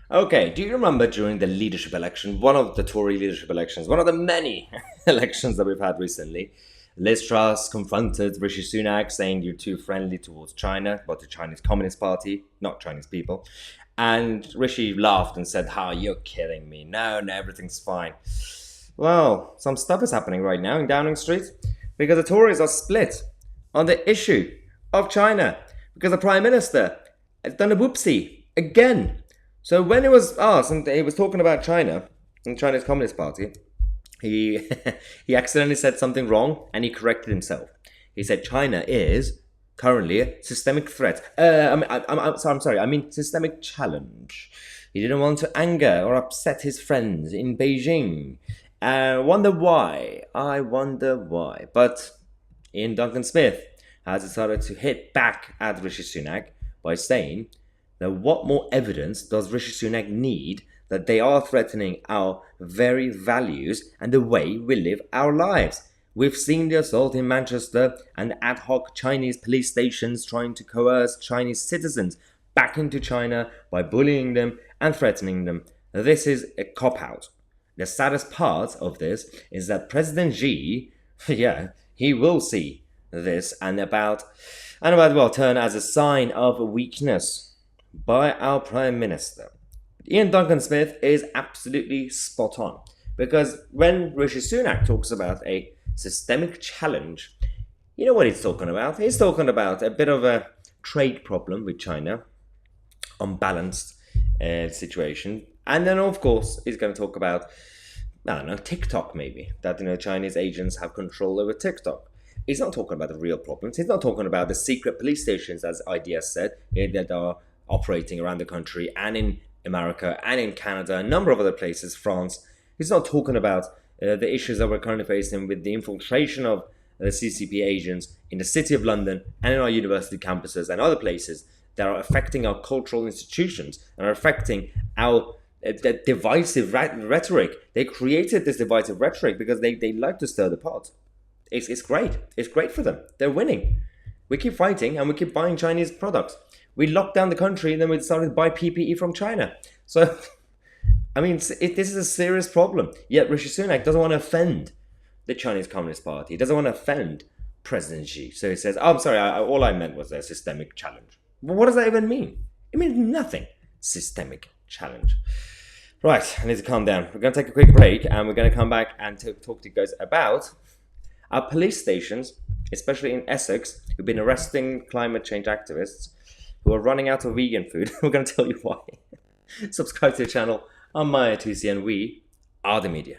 Okay, do you remember during the leadership election, one of the Tory leadership elections, one of the many elections that we've had recently, Liz Truss confronted Rishi Sunak saying you're too friendly towards China, but the Chinese Communist Party, not Chinese people. And Rishi laughed and said, "Ha, you're kidding me. No, no, everything's fine." Well, some stuff is happening right now in Downing Street because the Tories are split on the issue of China because the Prime Minister has done a whoopsie again. So when it was asked, and he was talking about China and China's Communist Party, he he accidentally said something wrong and he corrected himself. He said China is currently a systemic threat. I'm sorry. I mean systemic challenge. He didn't want to anger or upset his friends in Beijing. I wonder why. I wonder why. But Ian Duncan Smith has decided to hit back at Rishi Sunak by saying that what more evidence does Rishi Sunak need that they are threatening our very values and the way we live our lives? We've seen the assault in Manchester and ad hoc Chinese police stations trying to coerce Chinese citizens back into China by bullying them and threatening them. This is a cop-out. The saddest part of this is that President Xi, yeah, he will see this and well turn as a sign of weakness by our Prime Minister. Ian Duncan Smith is absolutely spot on because when Rishi Sunak talks about a systemic challenge, you know what he's talking about? He's talking about a bit of a trade problem with China, unbalanced situation, and then of course he's going to talk about, I don't know, TikTok maybe, that Chinese agents have control over TikTok. He's not talking about the real problems. He's not talking about the secret police stations, as IDS said, that are operating around the country and in America and in Canada, a number of other places, France. He's not talking about the issues that we're currently facing with the infiltration of the CCP agents in the City of London and in our university campuses and other places that are affecting our cultural institutions and are affecting our divisive rhetoric. They created this divisive rhetoric because they like to stir the pot. It's great. It's great for them. They're winning. We keep fighting and we keep buying Chinese products. We locked down the country and then we started to buy PPE from China. So, I mean, this is a serious problem. Yet Rishi Sunak doesn't want to offend the Chinese Communist Party. He doesn't want to offend President Xi. So he says, "Oh, I'm sorry, all I meant was a systemic challenge." Well, what does that even mean? It means nothing. Systemic challenge. Right, I need to calm down. We're going to take a quick break and we're going to come back and talk to you guys about our police stations, especially in Essex, who've been arresting climate change activists who are running out of vegan food. We're going to tell you why. Subscribe to the channel. I'm Maya Tousi and we are the media.